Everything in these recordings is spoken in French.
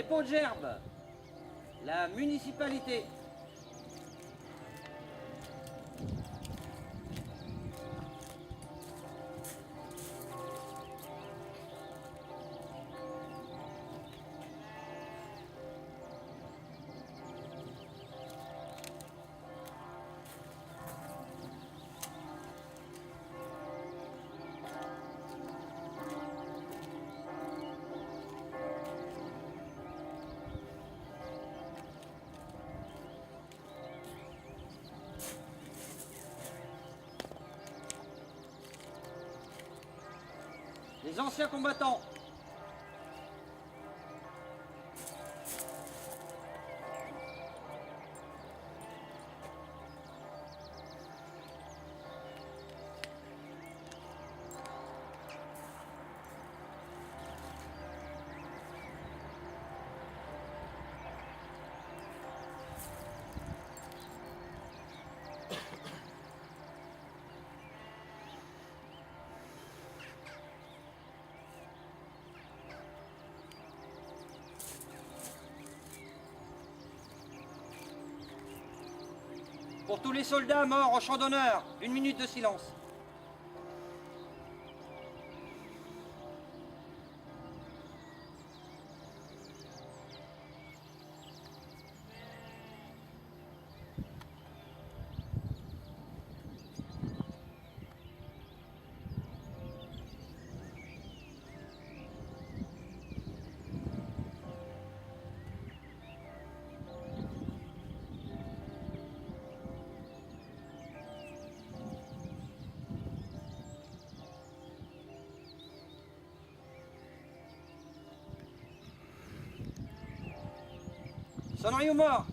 Dépôt de gerbe. La municipalité. Les anciens combattants. Pour tous les soldats morts au champ d'honneur, 1 minute de silence. Sonnerie aux morts.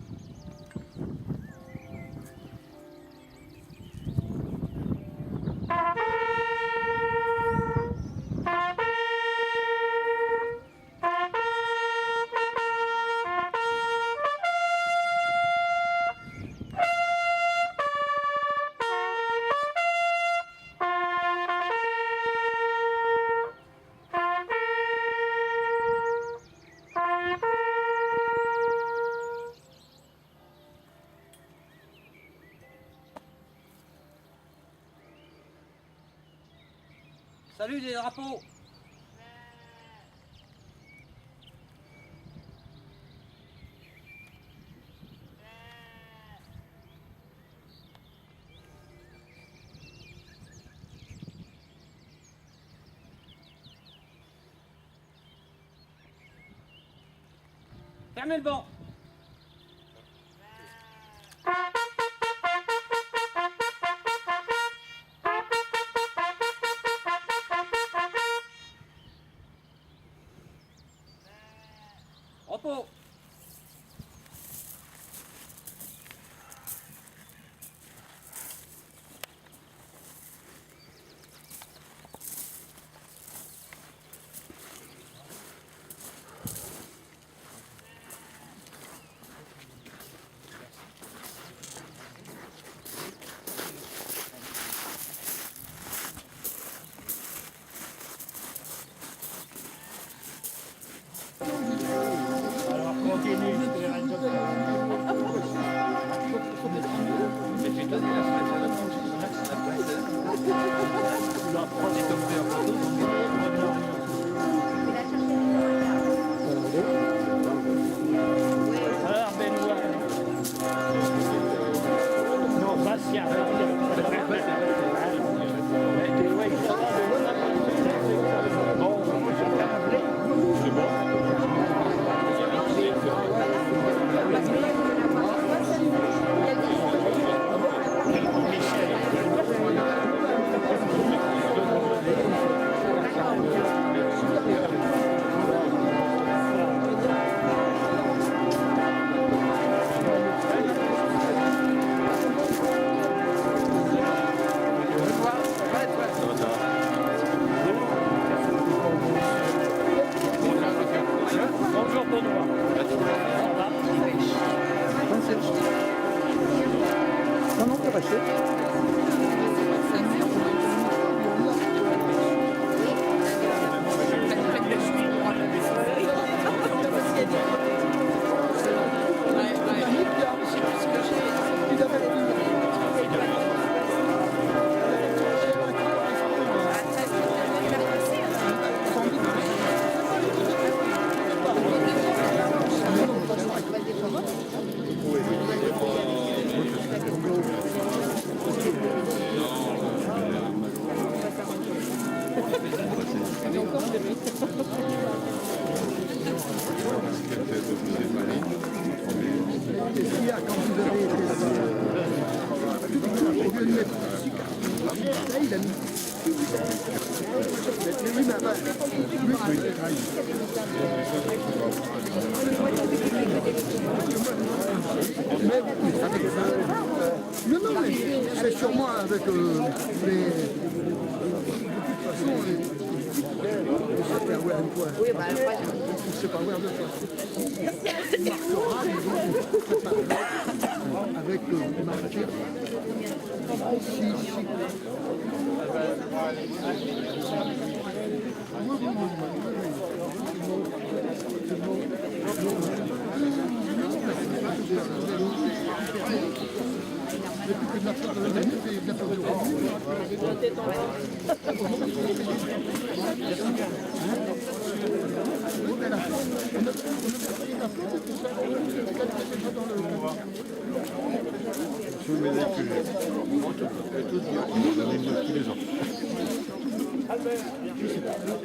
Salut des drapeaux. Fermez le banc. Repos. il a mis. Oui, mais enfin, non, non, mais c'est sûrement avec les... Oui, bah, c'est pas ouvert deux fois. Il marquera, avec le marqueur.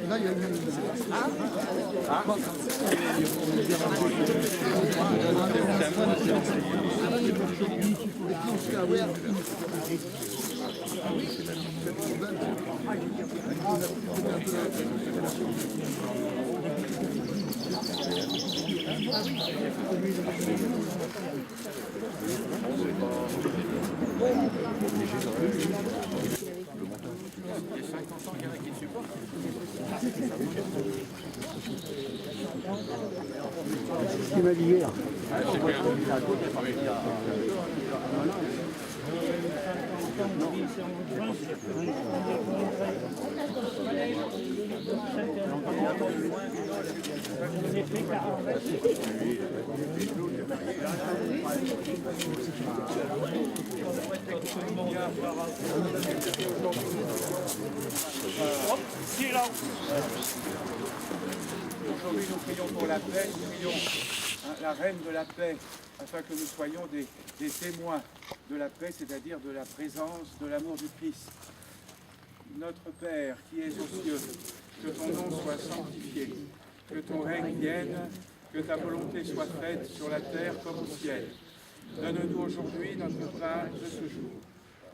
Là, il y a une... Ce qu'il m'a dit hier. Aujourd'hui, nous prions pour la paix, nous prions la reine de la paix, afin que nous soyons des témoins de la paix, c'est-à-dire de la présence, de l'amour du Christ. Notre Père qui es aux cieux, que ton nom soit sanctifié, que ton règne vienne, que ta volonté soit faite sur la terre comme au ciel. Donne-nous aujourd'hui notre pain de ce jour.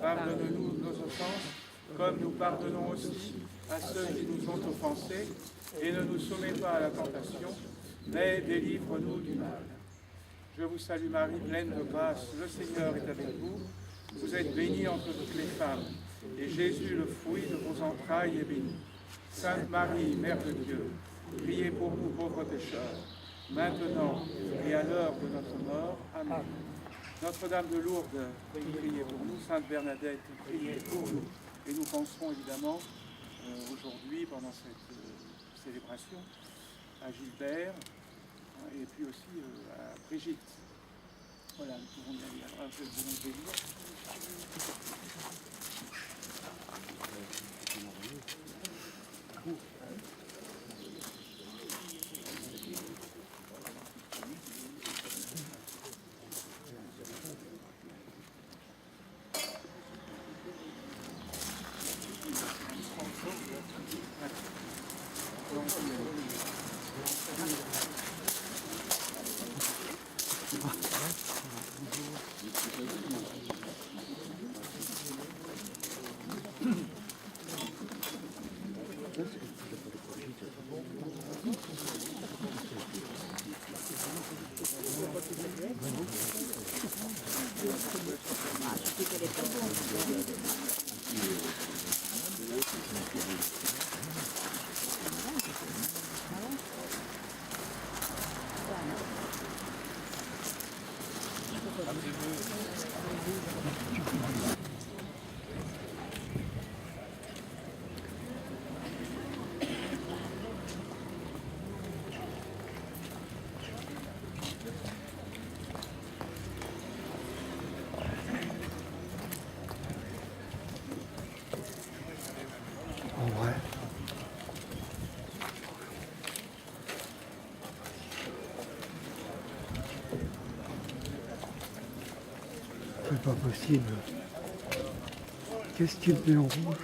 Pardonne-nous nos offenses, comme nous pardonnons aussi à ceux qui nous ont offensés, et ne nous soumets pas à la tentation, mais délivre-nous du mal. Je vous salue Marie, pleine de grâce, le Seigneur est avec vous. Vous êtes bénie entre toutes les femmes, et Jésus, le fruit de vos entrailles, est béni. Sainte Marie, Mère de Dieu, priez pour nous pauvres pécheurs, maintenant et à l'heure de notre mort. Amen. Notre-Dame de Lourdes, priez pour nous. Sainte Bernadette, priez pour nous. Et nous penserons évidemment aujourd'hui, pendant cette célébration, à Gilbert et puis aussi à Brigitte. Voilà, nous pouvons y aller. Alors, je vous bénir. C'est pas possible. Qu'est-ce qu'il met en rouge?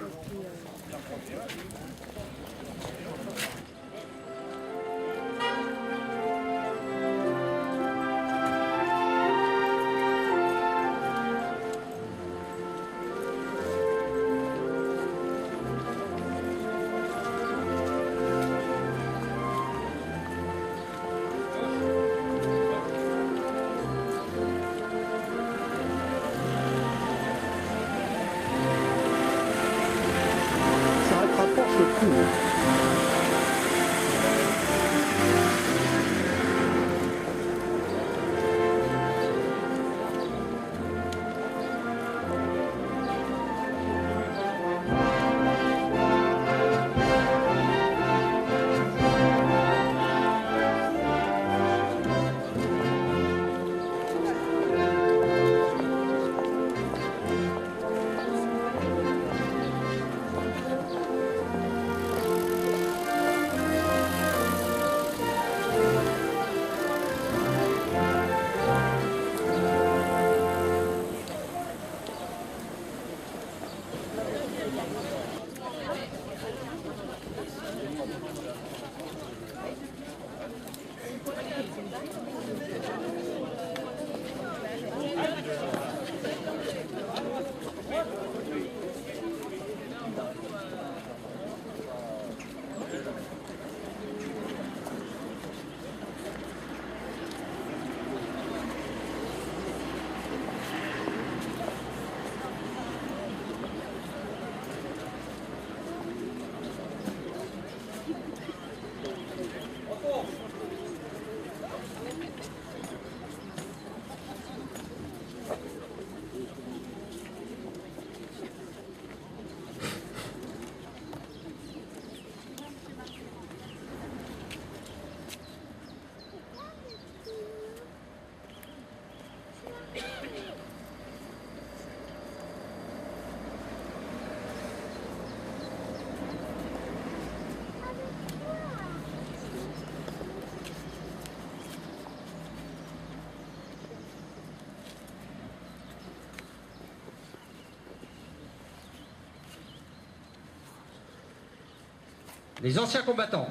Les anciens combattants.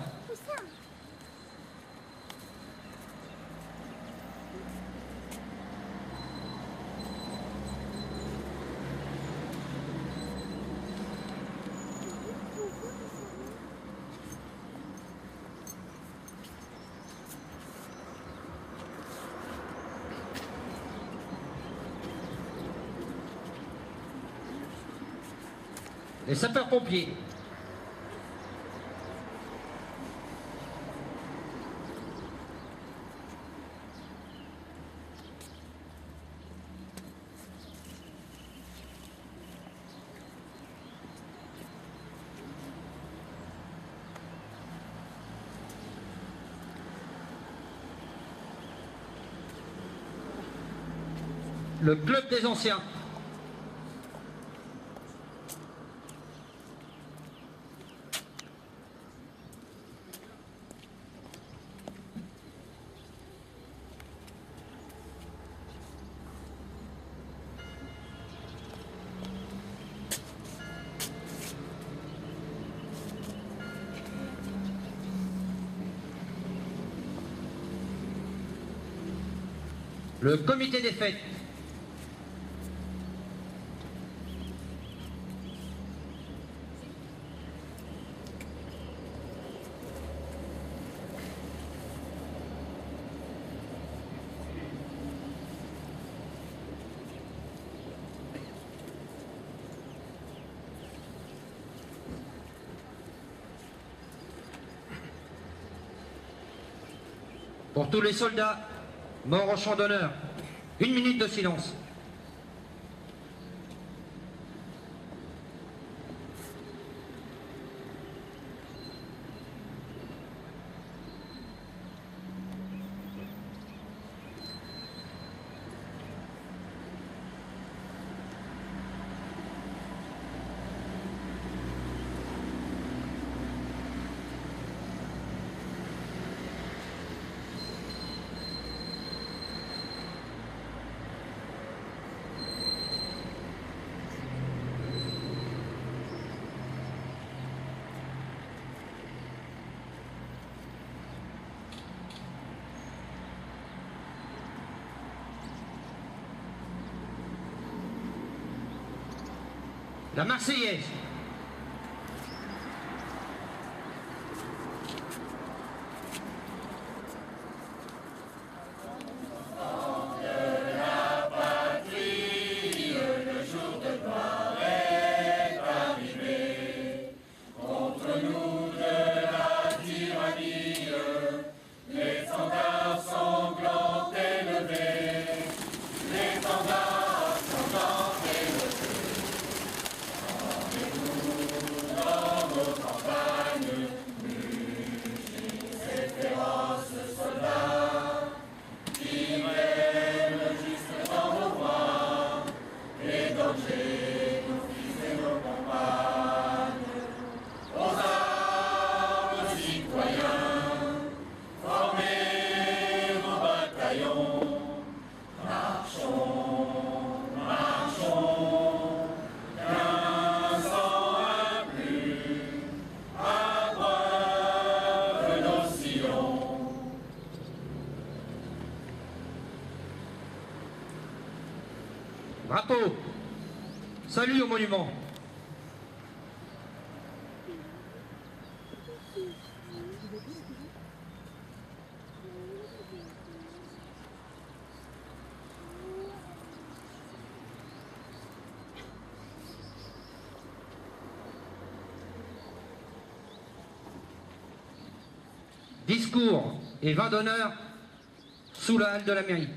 Les sapeurs-pompiers. Le club des anciens. Le comité des fêtes. Pour tous les soldats morts au champ d'honneur, 1 minute de silence. La Marseillaise. Contre nous. Drapeau. Salut au monument. Discours et vin d'honneur sous la halle de la mairie.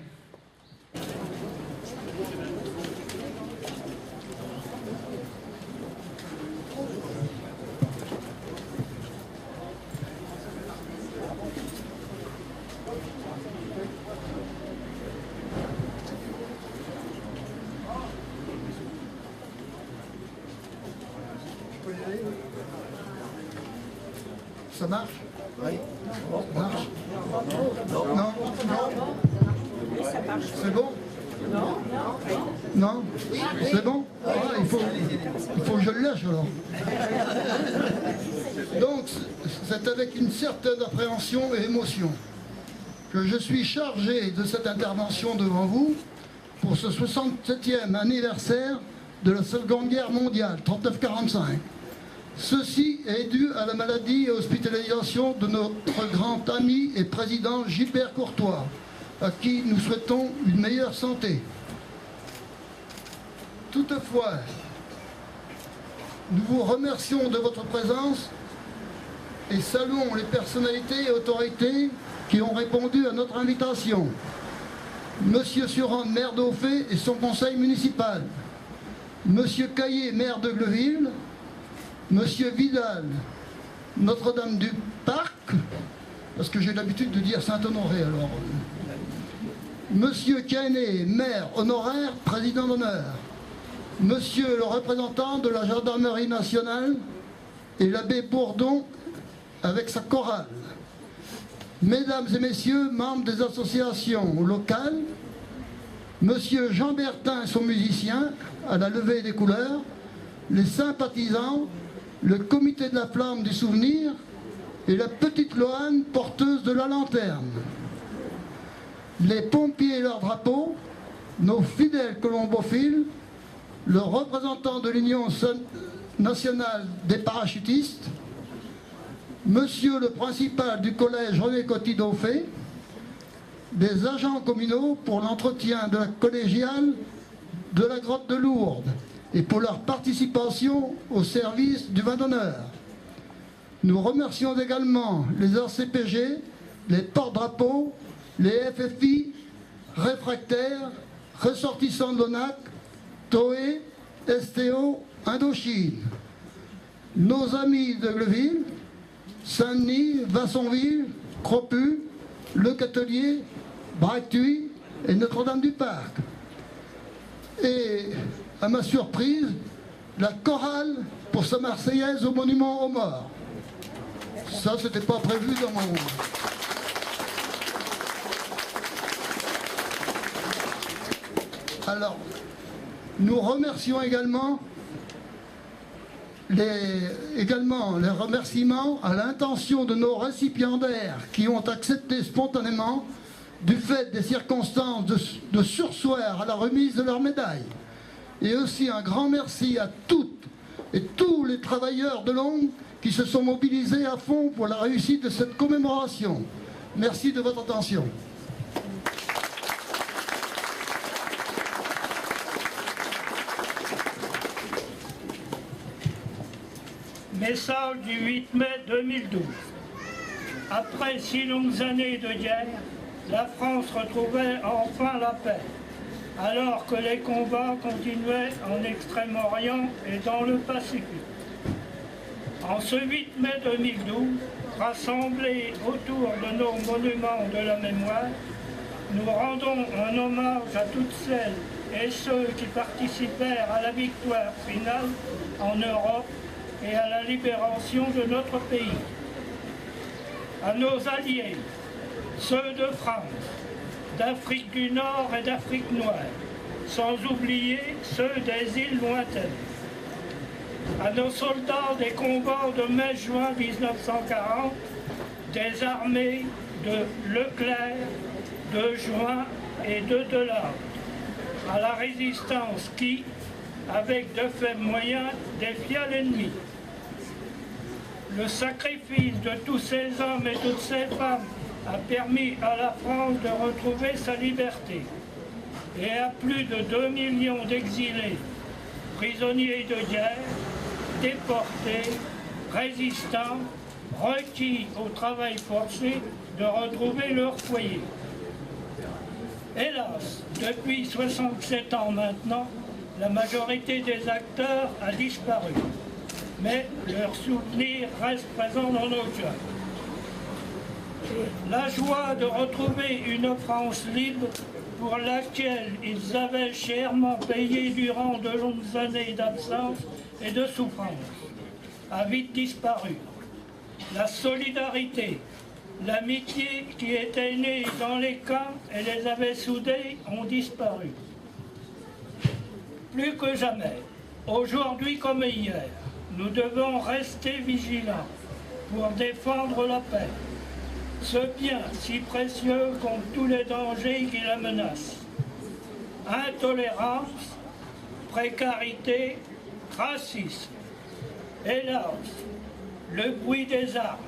Ça marche? Oui. Ça marche? Non. Non. C'est bon? Non. C'est bon? Ah, il faut que je le lâche alors. Donc, c'est avec une certaine appréhension et émotion que je suis chargé de cette intervention devant vous pour ce 67e anniversaire de la Seconde Guerre mondiale, 39-45. Ceci est dû à la maladie et hospitalisation de notre grand ami et président Gilbert Courtois, à qui nous souhaitons une meilleure santé. Toutefois, nous vous remercions de votre présence et saluons les personnalités et autorités qui ont répondu à notre invitation. Monsieur Suran, maire d'Auffay et son conseil municipal. Monsieur Caillé, maire de Gleville. Monsieur Vidal, Notre-Dame-du-Parc, parce que j'ai l'habitude de dire Saint-Honoré alors. Monsieur Canet, maire honoraire, président d'honneur. Monsieur le représentant de la gendarmerie nationale et l'abbé Bourdon avec sa chorale. Mesdames et messieurs, membres des associations locales, Monsieur Jean Bertin et son musicien à la levée des couleurs, les sympathisants, le comité de la flamme du souvenir et la petite Loane porteuse de la lanterne. Les pompiers et leurs drapeaux, nos fidèles colombophiles, le représentant de l'Union nationale des parachutistes, monsieur le principal du collège René Coty d'Auffay, des agents communaux pour l'entretien de la collégiale de la grotte de Lourdes et pour leur participation au service du vin d'honneur. Nous remercions également les RCPG, les porte-drapeaux, les FFI, réfractaires, ressortissants de l'ONAC, TOE, STO, Indochine. Nos amis de Gleville, Saint-Denis, Vassonville, Cropu, Le Catelier, Bractuy et Notre-Dame-du-Parc. Et, à ma surprise, la chorale pour sa Marseillaise au monument aux morts. Ça, c'était pas prévu dans mon... Alors, nous remercions également les remerciements à l'intention de nos récipiendaires qui ont accepté spontanément du fait des circonstances de surseoir à la remise de leur médaille. Et aussi un grand merci à toutes et tous les travailleurs de l'ombre qui se sont mobilisés à fond pour la réussite de cette commémoration. Merci de votre attention. Message du 8 mai 2012. Après 6 longues années de guerre, la France retrouvait enfin la paix, alors que les combats continuaient en Extrême-Orient et dans le Pacifique. En ce 8 mai 2012, rassemblés autour de nos monuments de la mémoire, nous rendons un hommage à toutes celles et ceux qui participèrent à la victoire finale en Europe et à la libération de notre pays. À nos alliés, ceux de France, d'Afrique du Nord et d'Afrique noire, sans oublier ceux des îles lointaines. À nos soldats des combats de mai-juin 1940, des armées de Leclerc, de Juin et de Delade. à la résistance qui, avec de faibles moyens, défia l'ennemi. Le sacrifice de tous ces hommes et toutes ces femmes a permis à la France de retrouver sa liberté. Et à plus de 2 millions d'exilés, prisonniers de guerre, déportés, résistants, requis au travail forcé, de retrouver leur foyer. Hélas, depuis 67 ans maintenant, la majorité des acteurs a disparu. Mais leur souvenir reste présent dans nos cœurs. La joie de retrouver une France libre pour laquelle ils avaient chèrement payé durant de longues années d'absence et de souffrance a vite disparu. La solidarité, l'amitié qui était née dans les camps et les avait soudés ont disparu. Plus que jamais, aujourd'hui comme hier, nous devons rester vigilants pour défendre la paix, ce bien si précieux contre tous les dangers qui la menacent. Intolérance, précarité, racisme. Hélas, le bruit des armes,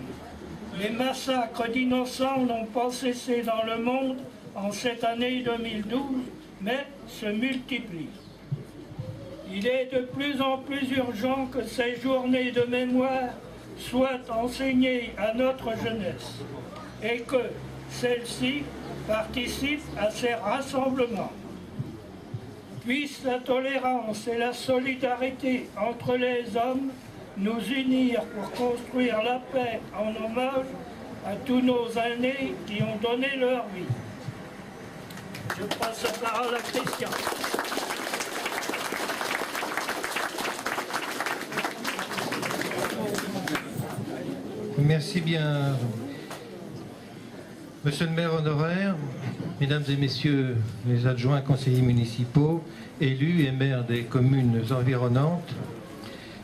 les massacres d'innocents n'ont pas cessé dans le monde en cette année 2012, mais se multiplient. Il est de plus en plus urgent que ces journées de mémoire soient enseignées à notre jeunesse et que celle-ci participe à ces rassemblements. Puisse la tolérance et la solidarité entre les hommes nous unir pour construire la paix en hommage à tous nos aînés qui ont donné leur vie. Je passe la parole à Christian. Merci bien, Monsieur le maire honoraire, Mesdames et Messieurs les adjoints conseillers municipaux, élus et maires des communes environnantes,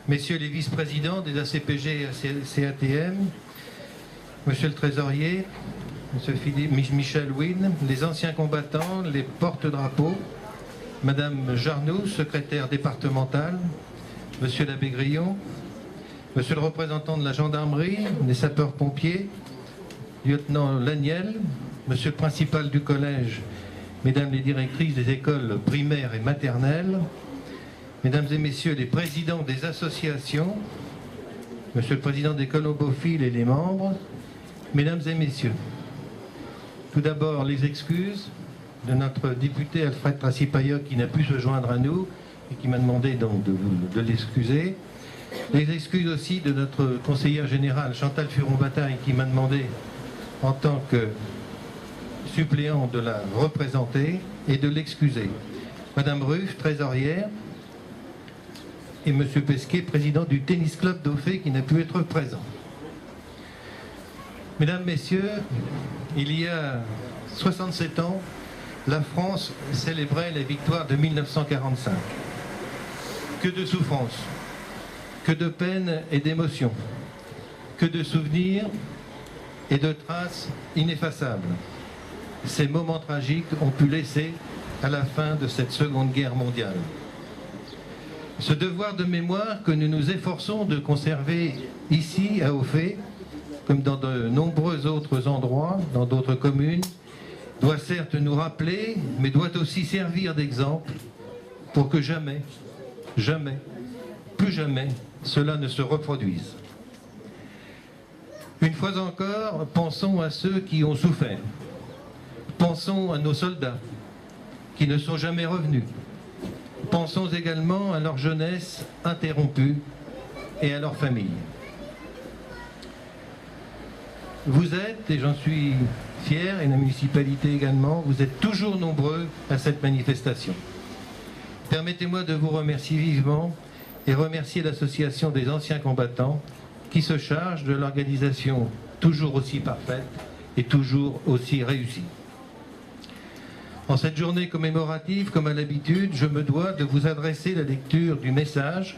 Messieurs les vice-présidents des ACPG et CATM, Monsieur le trésorier, Monsieur Michel Wynne, les anciens combattants, les porte-drapeaux, Madame Jarnou, secrétaire départementale, Monsieur l'abbé Grillon, Monsieur le représentant de la gendarmerie, des sapeurs-pompiers, lieutenant Laniel, Monsieur le principal du collège, Mesdames les directrices des écoles primaires et maternelles, Mesdames et Messieurs les présidents des associations, Monsieur le président des colobophiles et les membres, Mesdames et Messieurs, tout d'abord les excuses de notre député Alfred Tracy-Payoc qui n'a pu se joindre à nous et qui m'a demandé donc de l'excuser. Les excuses aussi de notre conseillère générale Chantal Furon-Bataille qui m'a demandé en tant que suppléant de la représenter et de l'excuser. Madame Ruff, trésorière, et Monsieur Pesquet, président du tennis club d'Auffay qui n'a pu être présent. Mesdames, Messieurs, il y a 67 ans, la France célébrait la victoire de 1945. Que de souffrances, que de peine et d'émotions, que de souvenirs et de traces ineffaçables. Ces moments tragiques ont pu laisser à la fin de cette Seconde Guerre mondiale. Ce devoir de mémoire que nous nous efforçons de conserver ici à Auffay, comme dans de nombreux autres endroits, dans d'autres communes, doit certes nous rappeler, mais doit aussi servir d'exemple pour que jamais, jamais, plus jamais, cela ne se reproduise. Une fois encore, pensons à ceux qui ont souffert. Pensons à nos soldats qui ne sont jamais revenus. Pensons également à leur jeunesse interrompue et à leurs familles. Vous êtes, et j'en suis fier, et la municipalité également, vous êtes toujours nombreux à cette manifestation. Permettez-moi de vous remercier vivement et remercier l'association des anciens combattants qui se charge de l'organisation toujours aussi parfaite et toujours aussi réussie. En cette journée commémorative, comme à l'habitude, je me dois de vous adresser la lecture du message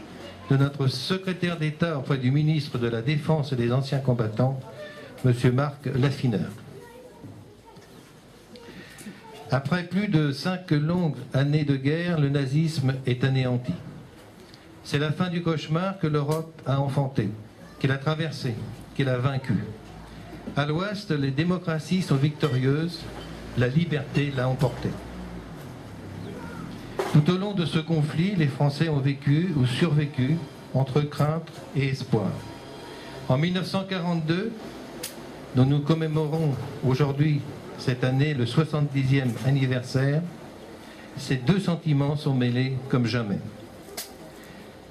de notre secrétaire d'État auprès du ministre de la Défense et des anciens combattants, M. Marc Laffineur. Après plus de 5 longues années de guerre, le nazisme est anéanti. C'est la fin du cauchemar que l'Europe a enfanté, qu'elle a traversé, qu'elle a vaincu. À l'Ouest, les démocraties sont victorieuses, la liberté l'a emporté. Tout au long de ce conflit, les Français ont vécu ou survécu entre crainte et espoir. En 1942, dont nous commémorons aujourd'hui, cette année, le 70e anniversaire, ces deux sentiments sont mêlés comme jamais.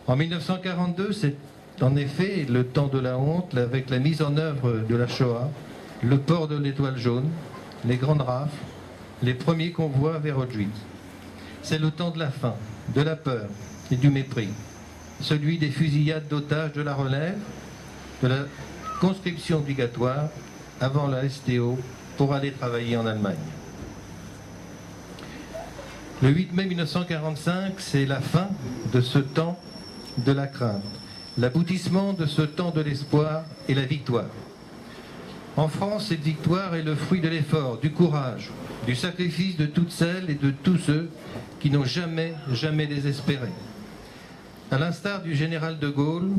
En 1942, c'est en effet le temps de la honte, avec la mise en œuvre de la Shoah, le port de l'étoile jaune, les grandes rafles, les premiers convois vers Auschwitz. C'est le temps de la faim, de la peur et du mépris, celui des fusillades d'otages de la relève, de la conscription obligatoire avant la STO pour aller travailler en Allemagne. Le 8 mai 1945, c'est la fin de ce temps de la crainte, l'aboutissement de ce temps de l'espoir et la victoire. En France, cette victoire est le fruit de l'effort, du courage, du sacrifice de toutes celles et de tous ceux qui n'ont jamais désespéré. À l'instar du général de Gaulle,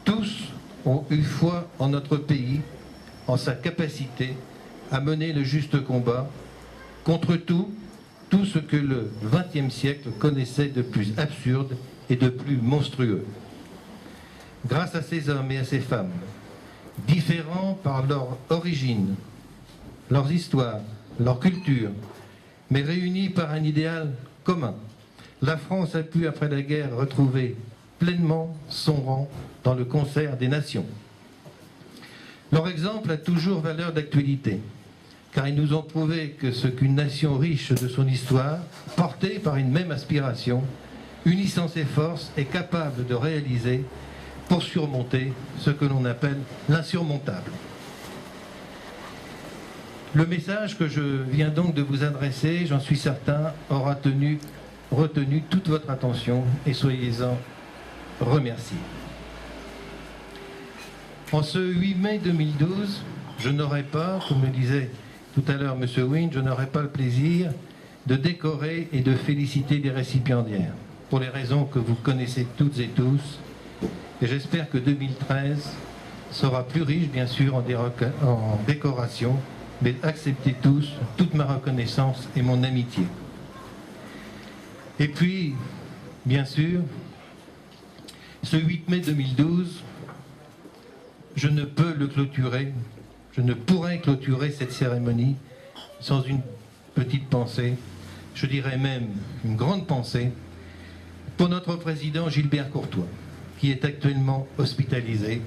tous ont eu foi en notre pays, en sa capacité à mener le juste combat contre tout ce que le XXe siècle connaissait de plus absurde et de plus monstrueux. Grâce à ces hommes et à ces femmes, différents par leur origine, leurs histoires, leur culture, mais réunis par un idéal commun, la France a pu, après la guerre, retrouver pleinement son rang dans le concert des nations. Leur exemple a toujours valeur d'actualité, car ils nous ont prouvé que ce qu'une nation riche de son histoire, portée par une même aspiration, unissant ses forces, est capable de réaliser pour surmonter ce que l'on appelle l'insurmontable. Le message que je viens donc de vous adresser, j'en suis certain, aura retenu toute votre attention et soyez-en remerciés. En ce 8 mai 2012, je n'aurai pas, comme le disait tout à l'heure M. Wynne, je n'aurai pas le plaisir de décorer et de féliciter des récipiendaires, pour les raisons que vous connaissez toutes et tous. Et j'espère que 2013 sera plus riche, bien sûr, en décoration, mais acceptez tous toute ma reconnaissance et mon amitié. Et puis, bien sûr, ce 8 mai 2012, je ne peux le clôturer, je ne pourrais clôturer cette cérémonie sans une petite pensée, je dirais même une grande pensée, pour notre président Gilbert Courtois, qui est actuellement hospitalisé,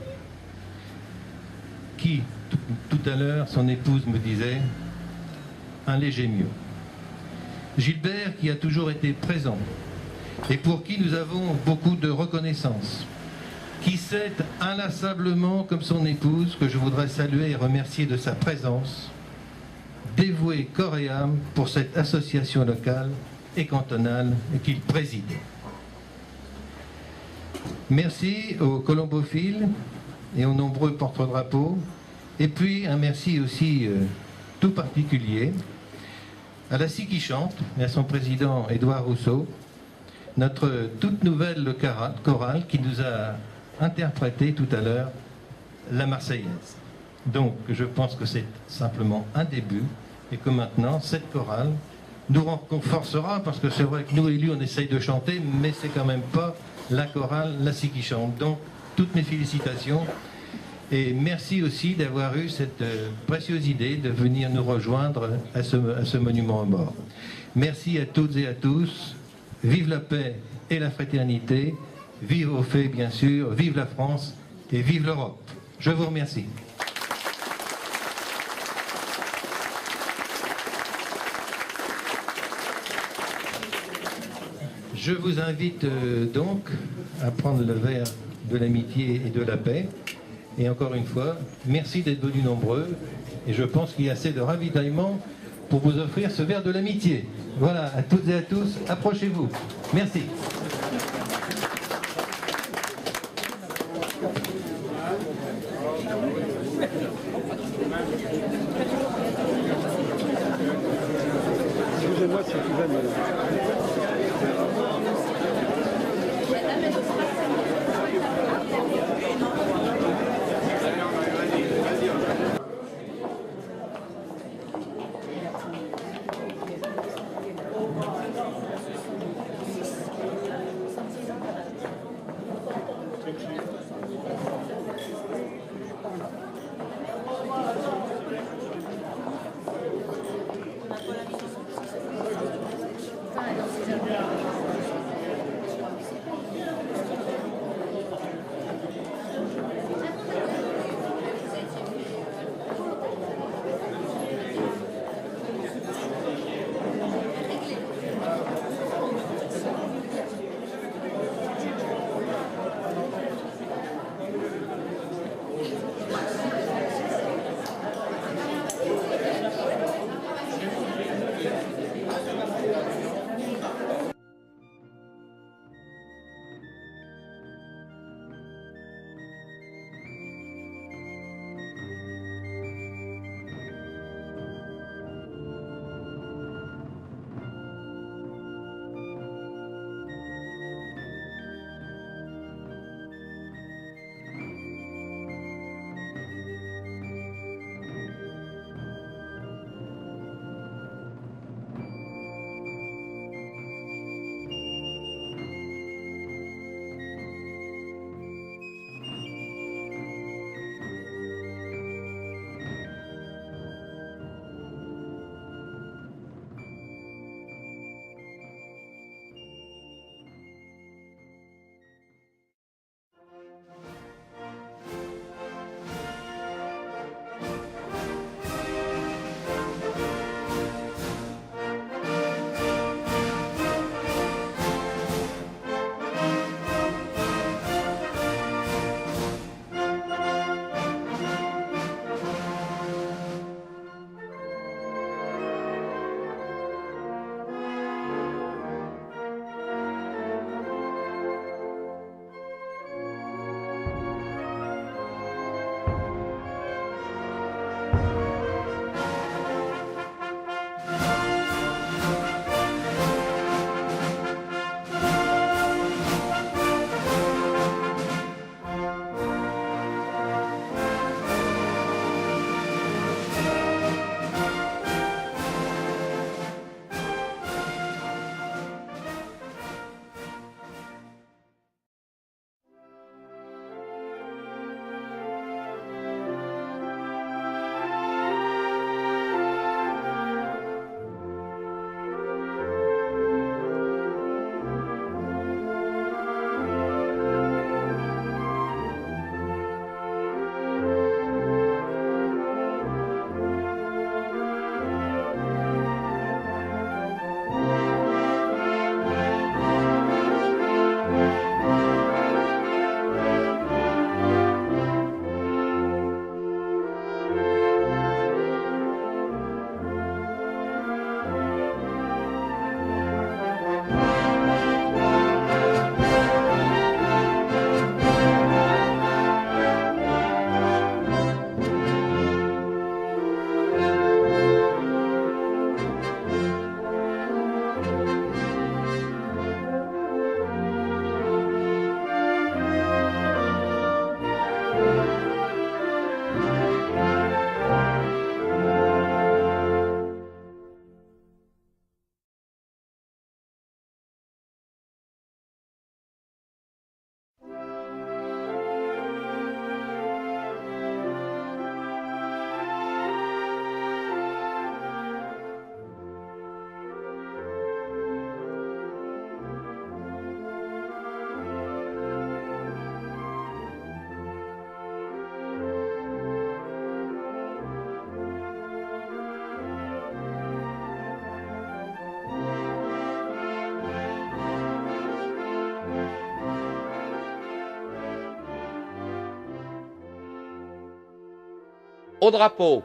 qui, tout à l'heure, son épouse me disait, un léger mieux. Gilbert qui a toujours été présent et pour qui nous avons beaucoup de reconnaissance, qui sait inlassablement, comme son épouse, que je voudrais saluer et remercier de sa présence, dévoué corps et âme pour cette association locale et cantonale qu'il préside. Merci aux colombophiles et aux nombreux porte-drapeaux, et puis un merci aussi tout particulier à la Scie qui chante et à son président Édouard Rousseau, notre toute nouvelle chorale qui nous a interprété tout à l'heure la Marseillaise. Donc je pense que c'est simplement un début et que maintenant cette chorale nous renforcera, parce que c'est vrai que nous élus on essaye de chanter, mais c'est quand même pas la chorale La Scie qui chante. Donc toutes mes félicitations et merci aussi d'avoir eu cette précieuse idée de venir nous rejoindre à ce monument aux morts. Merci à toutes et à tous. Vive la paix et la fraternité. Vive aux faits, bien sûr. Vive la France et vive l'Europe. Je vous remercie. Je vous invite donc à prendre le verre de l'amitié et de la paix. Et encore une fois, merci d'être venus nombreux. Et je pense qu'il y a assez de ravitaillement pour vous offrir ce verre de l'amitié. Voilà, à toutes et à tous, approchez-vous. Merci. Excusez-moi si tu veux, madame. Au drapeau.